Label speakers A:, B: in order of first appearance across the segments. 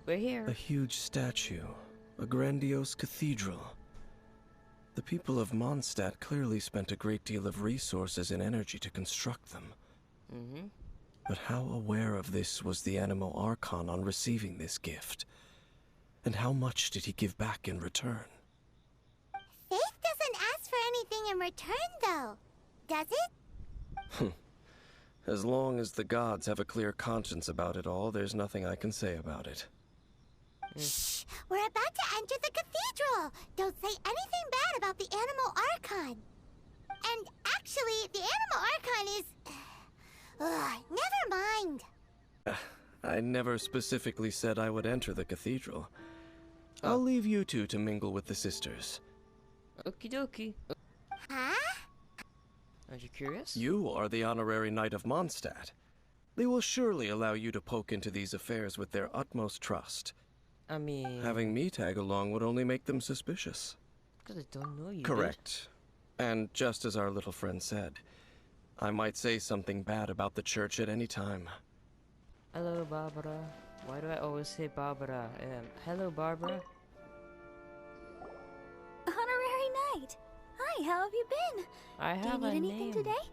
A: We're here.
B: A huge statue, a grandiose cathedral. The people of Mondstadt clearly spent a great deal of resources and energy to construct them. But how aware of this was the Animo Archon on receiving this gift? And how much did he give back in return?
C: Faith doesn't ask for anything in return, though, does it?
B: As long as the gods have a clear conscience about it all, there's nothing I can say about it.
C: Shh! We're about to enter the cathedral! Don't say anything bad about the Animo Archon! And actually, the Animo Archon is... never mind!
B: I never specifically said I would enter the cathedral. I'll leave you two to mingle with the sisters.
A: Okie dokie.
C: Huh?
A: Aren't you curious?
B: You are the honorary knight of Mondstadt. They will surely allow you to poke into these affairs with their utmost trust.
A: I mean...
B: Having me tag along would only make them suspicious.
A: Because I don't know you.
B: Correct. And just as our little friend said, I might say something bad about the church at any time.
A: Hello, Barbara. Why do I always say Barbara? Hello, Barbara.
D: Honorary Knight. Hi, how have you been?
A: I have
D: Do you
A: a
D: need anything
A: name.
D: today?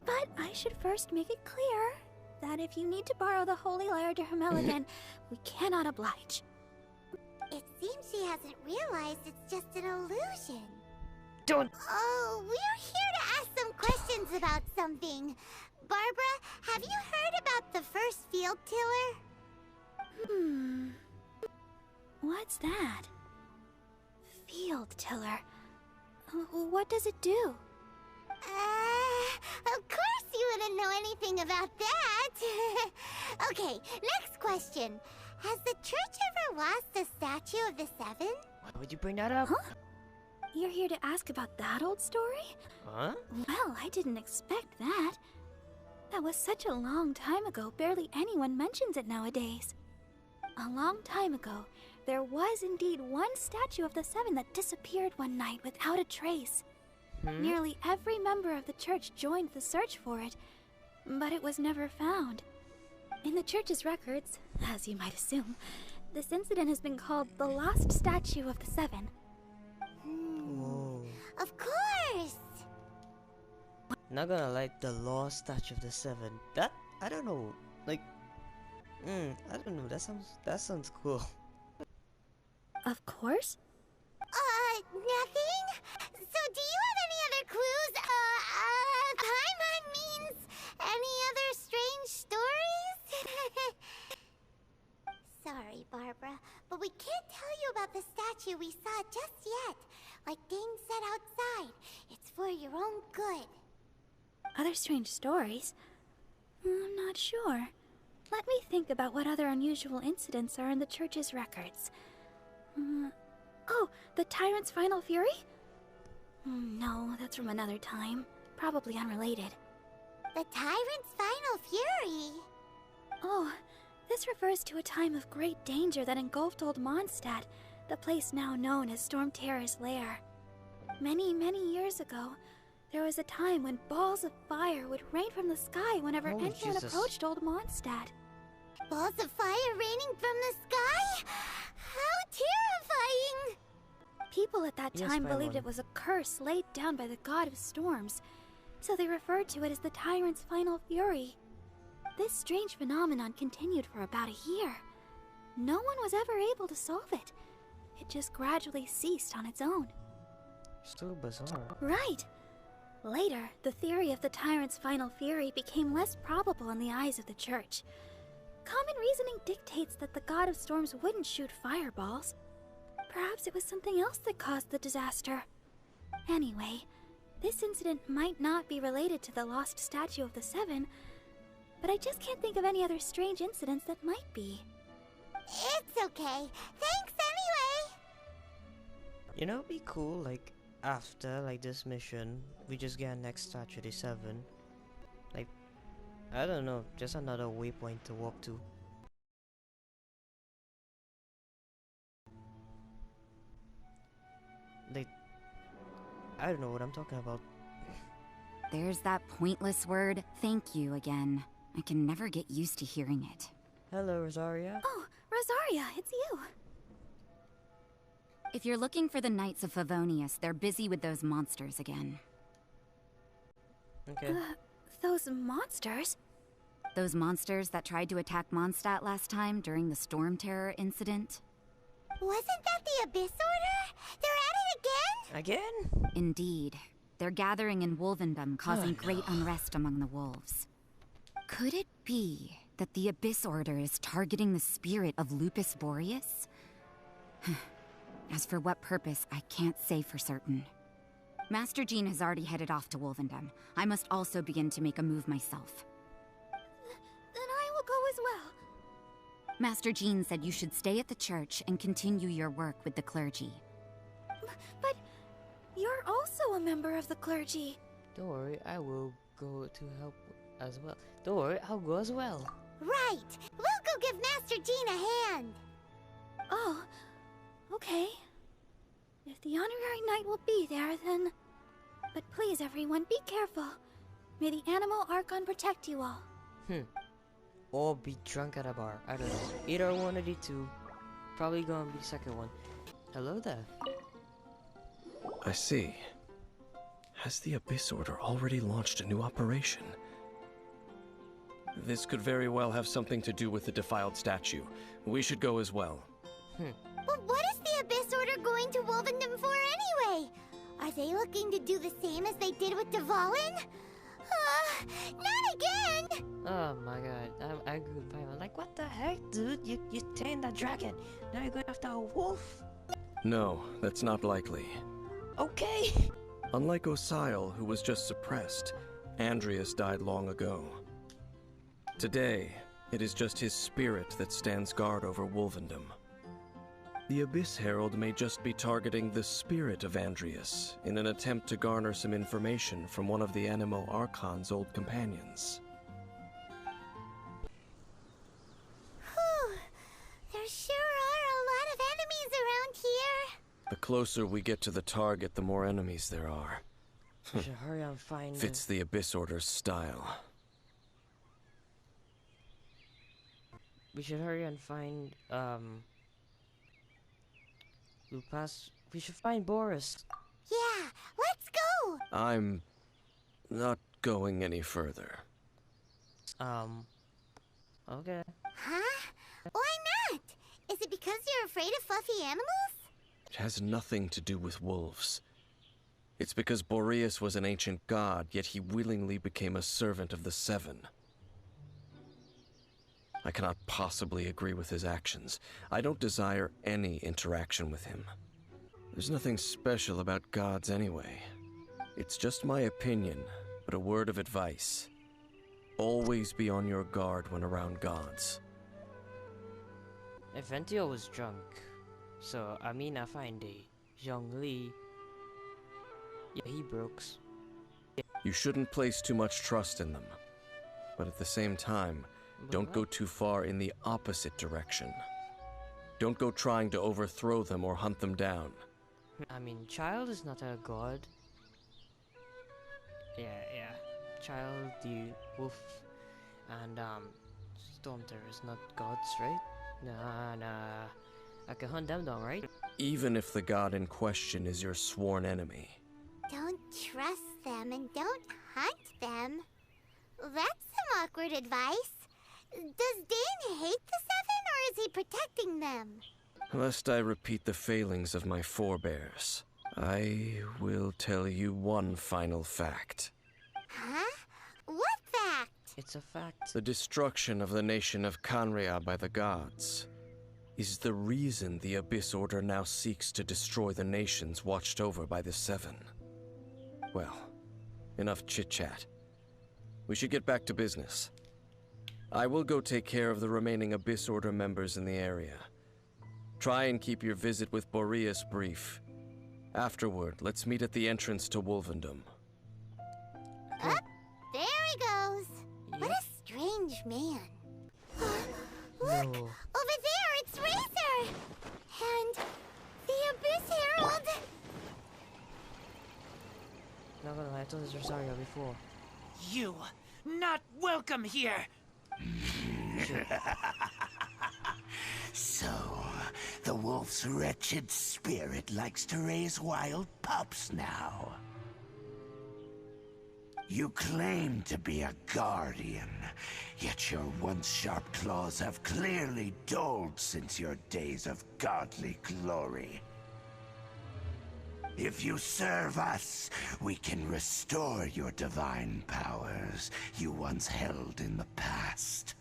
D: But I should first make it clear that if you need to borrow the Holy Lyre to Hermel again, we cannot oblige.
C: It seems she hasn't realized it's just an illusion.
A: Don't...
C: Oh, we're here to ask some questions about something. Barbara, have you heard about the first field tiller?
D: What's that? Field tiller. What does it do?
C: Of course you wouldn't know anything about that. Okay, next question. Has the church ever lost a statue of the Seven?
A: Why would you bring that up?
D: Huh? You're here to ask about that old story?
A: Huh?
D: Well, I didn't expect that. That was such a long time ago, barely anyone mentions it nowadays. A long time ago, there was indeed one statue of the Seven that disappeared one night without a trace. Nearly every member of the church joined the search for it, but it was never found. In the church's records, as you might assume, this incident has been called the Lost Statue of the Seven.
A: Whoa.
C: Of course!
A: Not gonna like the lost statue of the Seven. That, I don't know, like... I don't know, that sounds cool.
D: Of course?
C: Nothing? So do you have any other clues? Paimon means any other strange stories? Sorry, Barbara, but we can't tell you about the statue we saw just yet. Like Dane said outside, it's for your own good.
D: Other strange stories? I'm not sure. Let me think about what other unusual incidents are in the church's records. Oh, the Tyrant's Final Fury? No, that's from another time. Probably unrelated.
C: The Tyrant's Final Fury?
D: Oh, this refers to a time of great danger that engulfed old Mondstadt, the place now known as Storm Terror's lair. Many, many years ago, there was a time when balls of fire would rain from the sky whenever
A: Oh,
D: anyone
A: Jesus.
D: approached old Mondstadt.
C: Balls of fire raining from the sky? How terrifying!
D: People at that
A: Yes,
D: time believed
A: Paimon.
D: it was a curse laid down by the god of storms, so they referred to it as the Tyrant's Final Fury. This strange phenomenon continued for about a year. No one was ever able to solve it. It just gradually ceased on its own.
A: So bizarre.
D: Right. Later, the theory of the Tyrant's Final Fury became less probable in the eyes of the church. Common reasoning dictates that the god of storms wouldn't shoot fireballs. Perhaps it was something else that caused the disaster. Anyway, this incident might not be related to the lost statue of the Seven, but I just can't think of any other strange incidents that might be.
C: It's okay. Thanks anyway!
A: You know, it'd be cool, like, after, like, this mission, we just get a next statue of the Seven. Like, I don't know, just another waypoint to walk to. Like, I don't know what I'm talking about.
E: There's that pointless word, thank you, again. I can never get used to hearing it.
A: Hello, Rosaria.
D: Oh, Rosaria, it's you.
E: If you're looking for the Knights of Favonius, they're busy with those monsters again.
A: Okay.
D: Those monsters?
E: Those monsters that tried to attack Mondstadt last time during the Storm Terror incident?
C: Wasn't that the Abyss Order? They're at it again?
A: Again?
E: Indeed. They're gathering in Wolvendom, causing great unrest among the wolves. Could it be that the Abyss Order is targeting the spirit of Lupus Boreas? As for what purpose, I can't say for certain. Master Jean has already headed off to Wolvendom. I must also begin to make a move myself.
D: Then I will go as well.
E: Master Jean said you should stay at the church and continue your work with the clergy.
D: But you're also a member of the clergy.
A: Don't worry, I will go to help as well. Don't worry, I'll go as well.
C: Right. We'll go give Master Jean a hand.
D: Oh, okay. If the Honorary Knight will be there, then... But please, everyone, be careful. May the Animal Archon protect you all.
A: Or be drunk at a bar. I don't know. Either one of the two. Probably gonna be the second one. Hello there.
B: I see. Has the Abyss Order already launched a new operation? This could very well have something to do with the defiled statue. We should go as well.
C: But what is the Abyss Order going to Wolvendom for anyway? Are they looking to do the same as they did with Dvalin? Not again!
A: Oh my god, I agree with Paimon. Like, what the heck, dude? You tamed that dragon. Now you're going after a wolf?
B: No, that's not likely.
A: Okay.
B: Unlike Osile, who was just suppressed, Andreas died long ago. Today, it is just his spirit that stands guard over Wolvendom. The Abyss Herald may just be targeting the spirit of Andreas in an attempt to garner some information from one of the Animo Archon's old companions.
C: Whew. There sure are a lot of enemies around here.
B: The closer we get to the target, the more enemies there are.
A: We should hurry and find...
B: Fits the Abyss Order's style.
A: We should hurry and find, Lupas. We should find Boris.
C: Yeah, let's go!
B: I'm not going any further.
A: Okay.
C: Huh? Why not? Is it because you're afraid of fluffy animals?
B: It has nothing to do with wolves. It's because Boreas was an ancient god, yet he willingly became a servant of the Seven. I cannot possibly agree with his actions. I don't desire any interaction with him. There's nothing special about gods anyway. It's just my opinion, but a word of advice. Always be on your guard when around gods.
A: Eventio was drunk. So, I mean, I find a Zhongli. Yeah, he brooks.
B: You shouldn't place too much trust in them. But at the same time, don't go too far in the opposite direction. Don't go trying to overthrow them or hunt them down.
A: I mean, Child is not a god. Yeah. Child, the wolf, and Stormterror is not gods, right? Nah. I can hunt them down, right?
B: Even if the god in question is your sworn enemy.
C: Don't trust them and don't hunt them. That's some awkward advice. Does Dane hate the Seven, or is he protecting them?
B: Lest I repeat the failings of my forebears, I will tell you one final fact.
C: Huh? What fact?
A: It's a fact.
B: The destruction of the nation of Canria by the gods is the reason the Abyss Order now seeks to destroy the nations watched over by the Seven. Well, enough chit-chat. We should get back to business. I will go take care of the remaining Abyss Order members in the area. Try and keep your visit with Boreas brief. Afterward, let's meet at the entrance to Wolvendom.
C: Up, there he goes.
A: Yeah.
C: What a strange man. Look,
A: No.
C: over there, it's Razor! And the Abyss Herald!
A: Not gonna lie, I told this Rosario before.
F: You not welcome here. The wolf's wretched spirit likes to raise wild pups now. You claim to be a guardian, yet your once sharp claws have clearly dulled since your days of godly glory. If you serve us, we can restore your divine powers you once held in the past.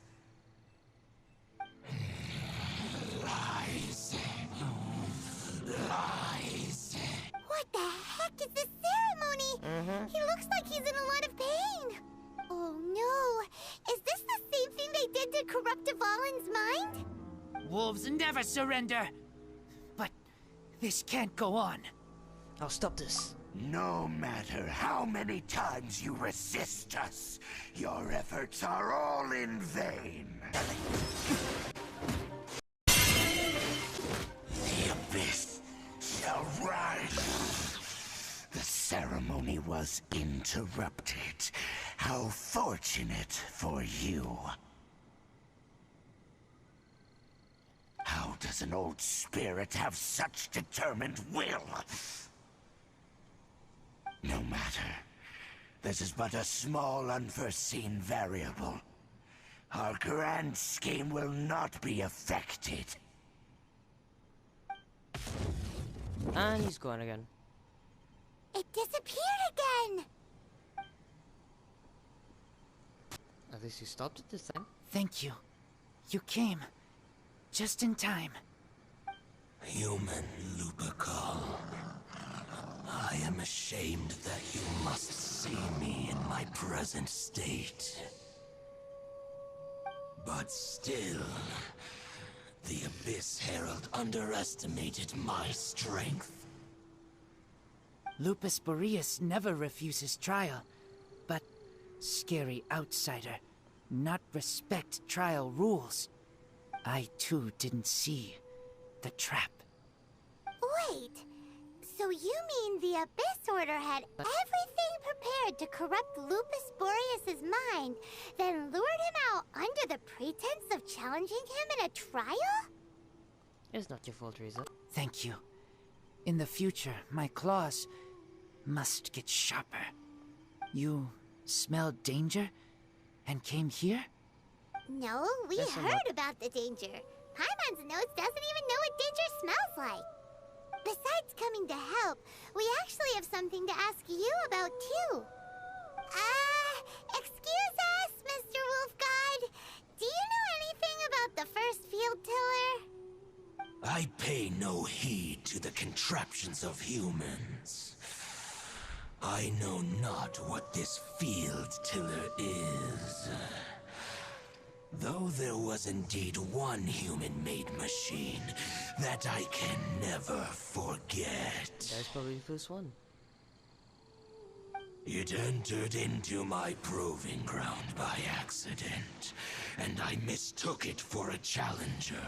F: Lies. Lies.
C: What the heck is this ceremony? He looks like he's in a lot of pain. Oh no, is this the same thing they did to corrupt Dvalin's mind?
G: Wolves never surrender. But this can't go on.
A: I'll stop this.
F: No matter how many times you resist us, your efforts are all in vain. The abyss shall rise. The ceremony was interrupted. How fortunate for you. How does an old spirit have such determined will? No matter. This is but a small, unforeseen variable. Our grand scheme will not be affected.
A: And he's gone again.
C: It disappeared again.
A: At least you stopped it this time.
G: Thank you. You came. Just in time.
F: Human Lupercal. I am ashamed that you must see me in my present state. But still, the Abyss Herald underestimated my strength.
G: Lupus Boreas never refuses trial, but scary outsider, not respect trial rules. I too didn't see the trap.
C: Wait, so you mean the Abyss Order had everything prepared to corrupt Lupus Boreas' mind, then lured him out under the pretense of challenging him in a trial?
A: It's not your fault, Riza.
G: Thank you. In the future, my claws must get sharper. You smelled danger and came here?
C: No, we
A: Yes, I'm
C: heard
A: not.
C: about the danger. Paimon's nose doesn't even know what danger smells like. Besides coming to help, we actually have something to ask you about too. Excuse us, Mr. Wolf God. Do you know anything about the first field tiller?
F: I pay no heed to the contraptions of humans. I know not what this field tiller is. Though there was indeed one human-made machine that I can never forget.
A: That's probably the first one.
F: It entered into my proving ground by accident, and I mistook it for a challenger.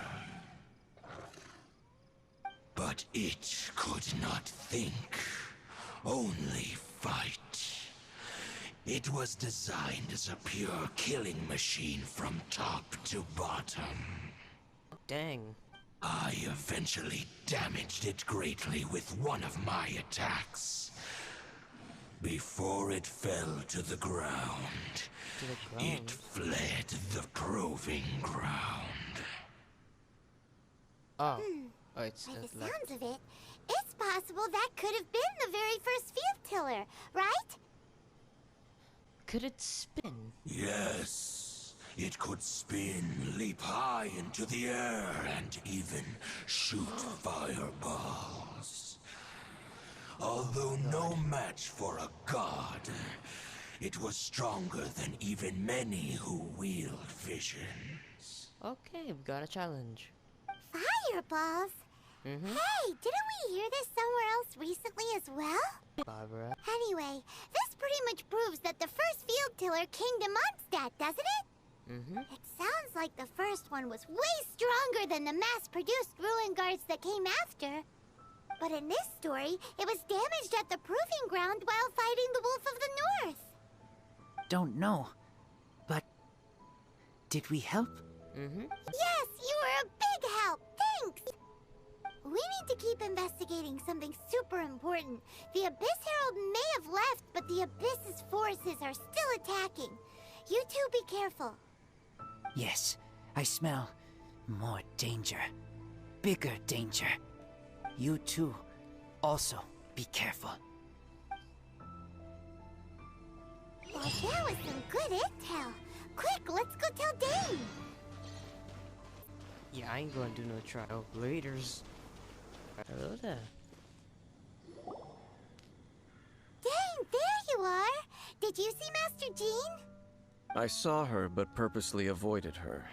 F: But it could not think, only fight. It was designed as a pure killing machine from top to bottom.
A: Dang.
F: I eventually damaged it greatly with one of my attacks. Before it fell to the ground,
A: To the
F: it
A: ground.
F: fled the proving ground.
A: Oh. Oh, it's
C: By the
A: like
C: sounds of it, it's possible that could have been the very first field tiller, right?
A: could it spin?
F: Yes, it could spin, leap high into the air, and even shoot fireballs. Although no match for a god, it was stronger than even many who wield visions.
A: Okay, we've got a challenge.
C: Fireballs? Hey, didn't we hear this somewhere else recently as well?
A: Barbara.
C: Anyway, this pretty much proves that the first field tiller came to Mondstadt, doesn't it? It sounds like the first one was way stronger than the mass-produced ruin guards that came after. But in this story, it was damaged at the proving ground while fighting the Wolf of the North.
G: Don't know. But did we help?
C: Yes, you were a big help. Thanks. investigating something super important. The Abyss Herald may have left, but the Abyss's forces are still attacking. You two be careful.
G: Yes, I smell more danger. Bigger danger. You too, also be careful.
C: Well, that was some good intel. Quick, let's go tell Dane.
A: Yeah, I ain't gonna do no trial. Laters. Hello there.
C: Dane, there you are. Did you see Master Jean?
B: I saw her, but purposely avoided her.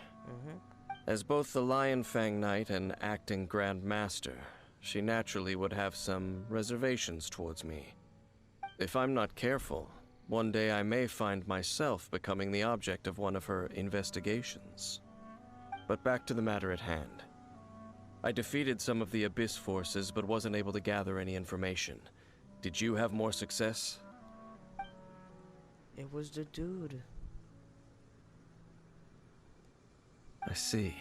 B: As both the Lion Fang Knight and acting Grand Master, she naturally would have some reservations towards me. If I'm not careful, one day I may find myself becoming the object of one of her investigations. But back to the matter at hand. I defeated some of the Abyss forces, but wasn't able to gather any information. Did you have more success?
A: It was the dude.
B: I see.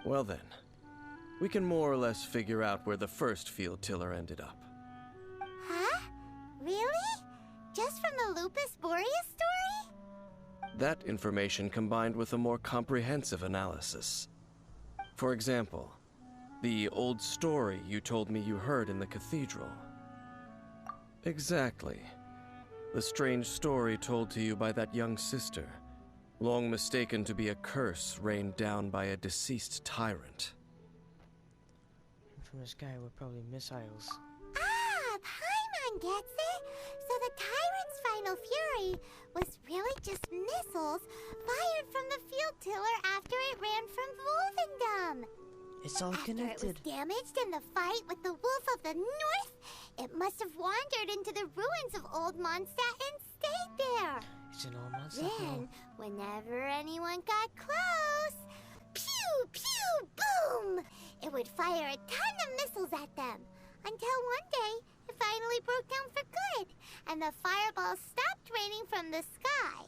B: Well then, we can more or less figure out where the first field tiller ended up.
C: Huh? Really? Just from the Lupus Boreas story?
B: That information combined with a more comprehensive analysis. For example, the old story you told me you heard in the cathedral. Exactly. The strange story told to you by that young sister, long mistaken to be a curse rained down by a deceased tyrant.
A: From the sky were probably missiles.
C: Ah, Paimon gets it. So the tyrant's final fury was really just missiles fired from the field tiller after it ran from Wolvendom.
A: It's all
C: After
A: connected.
C: it was damaged in the fight with the Wolf of the North, it must have wandered into the ruins of Old Mondstadt and stayed there.
A: It's an old monster.
C: Then, whenever anyone got close, pew, pew, boom! It would fire a ton of missiles at them. Until one day, it finally broke down for good, and the fireballs stopped raining from the sky.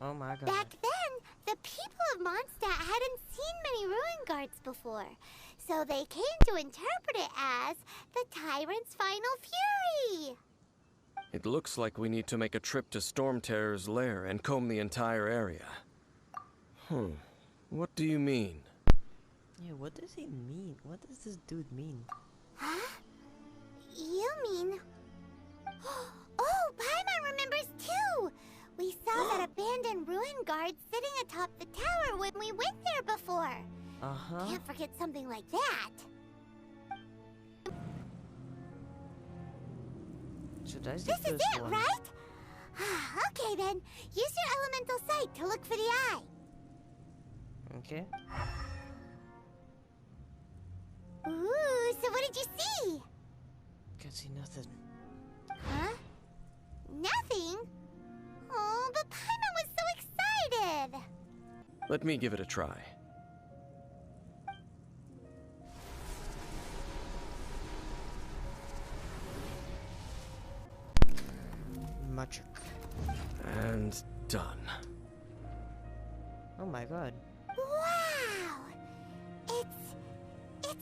A: Oh my god.
C: Back then, the people of Mondstadt hadn't seen many ruin guards before, so they came to interpret it as the tyrant's final fury.
B: It looks like we need to make a trip to Storm Terror's lair and comb the entire area. What do you mean?
A: Yeah, what does he mean? What does this dude mean?
C: Huh? You mean... Oh, Paimon remembers too! We saw that abandoned ruin guard sitting atop the tower when we went there before.
A: Uh-huh.
C: Can't forget something like that.
A: So that's the
C: This is
A: first
C: it,
A: one.
C: right? Okay then, use your elemental sight to look for the eye.
A: Okay.
C: Ooh, so what did you see?
A: Can't see nothing.
C: Huh? Nothing? Oh, but Paimon was so excited!
B: Let me give it a try.
A: Magic.
B: And done.
A: Oh my god.
C: Wow! It's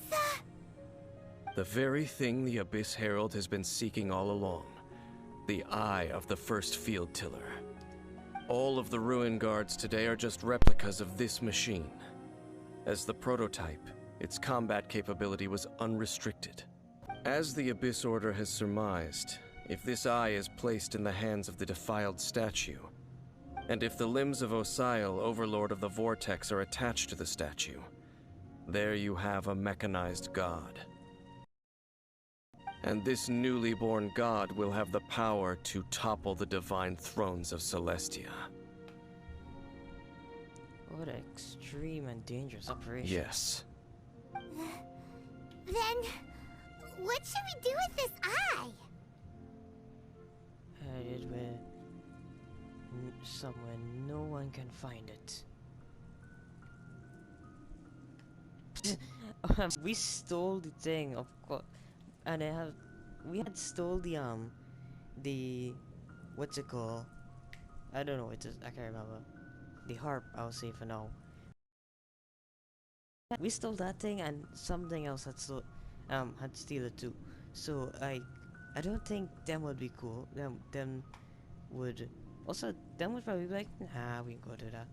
B: The very thing the Abyss Herald has been seeking all along. The eye of the first field tiller. All of the ruin guards today are just replicas of this machine. As the prototype, its combat capability was unrestricted. As the Abyss Order has surmised, if this eye is placed in the hands of the defiled statue, and if the limbs of Osial, Overlord of the Vortex, are attached to the statue, there you have a mechanized god. And this newly born god will have the power to topple the divine thrones of Celestia.
A: What an extreme and dangerous operation.
B: Yes.
C: Then, what should we do with this eye?
A: Hide it where somewhere no one can find it. We stole the thing, of course, and we had stole the what's it called? I don't know. I can't remember. The harp, I'll say for now. We stole that thing and something else had stole, had steal it too. So I don't think them would be cool. Them would also them would probably be like, nah, we can go do that.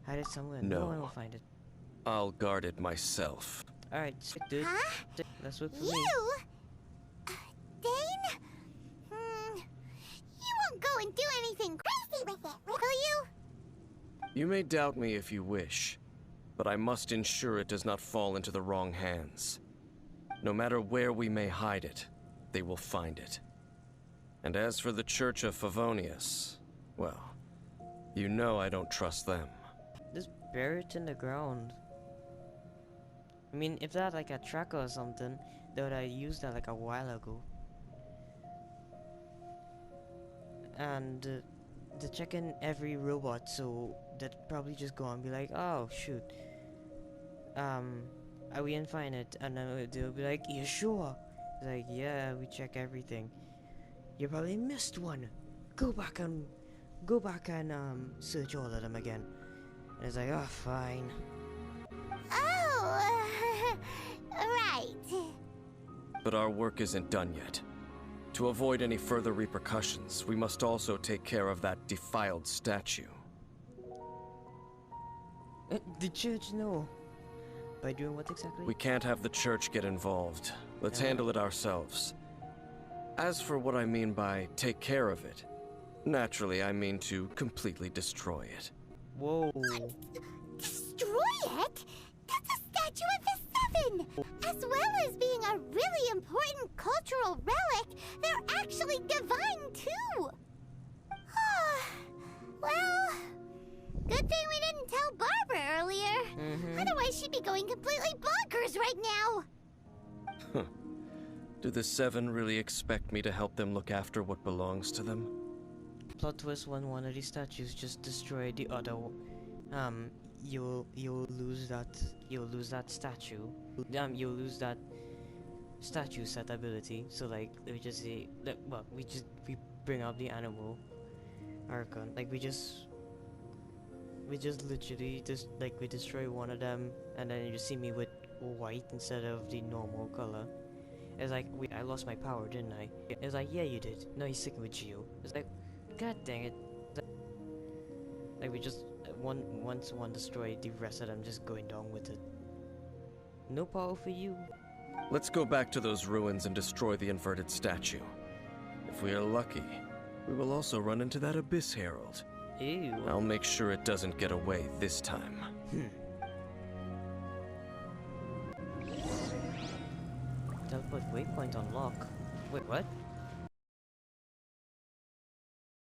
A: Hide it somewhere. No one will
B: No.
A: find it.
B: I'll guard it myself.
A: All right, sick, dude.
C: Huh?
A: Sick, that's work for me.
C: You? Dane? You won't go and do anything crazy with it, will you?
B: You may doubt me if you wish, but I must ensure it does not fall into the wrong hands. No matter where we may hide it, they will find it. And as for the Church of Favonius, well, you know I don't trust them.
A: Just bury it in the ground. I mean, if that like a tracker or something, they would have used that like a while ago. And to check in every robot, so they'd probably just go and be like, oh shoot, we didn't find it, and then they'll be like, you sure? It's like, yeah, we check everything. You probably missed one. Go back and search all of them again. And it's like, oh, fine.
C: Oh, right.
B: But our work isn't done yet. To avoid any further repercussions, we must also take care of that defiled statue.
A: The church, no. By doing what exactly?
B: We can't have the church get involved. Let's handle it ourselves. As for what I mean by take care of it, naturally I mean to completely destroy it.
A: Whoa.
C: Destroy it? That's a statue of the Seven! As well as being a really important cultural relic, they're actually divine too! Well, good thing we didn't tell Barbara earlier. Otherwise she'd be going completely bonkers right now!
B: Do the Seven really expect me to help them look after what belongs to them?
A: Plot twist: when one of these statues just destroy the other, you'll lose that statue. You'll lose that statue set ability. So like, let me just say, well, we bring up the animal Archon. Like we just literally just like we destroy one of them, and then you just see me with white instead of the normal color. It's like, I lost my power, didn't I? It's like, yeah, you did. No, he's sticking with Geo. It's like, god dang it. Like we just once one destroyed, the rest of them just going down with it. No power for you.
B: Let's go back to those ruins and destroy the inverted statue. If we are lucky, we will also run into that Abyss Herald.
A: Ew.
B: I'll make sure it doesn't get away this time.
A: Teleport waypoint unlock. Wait, what?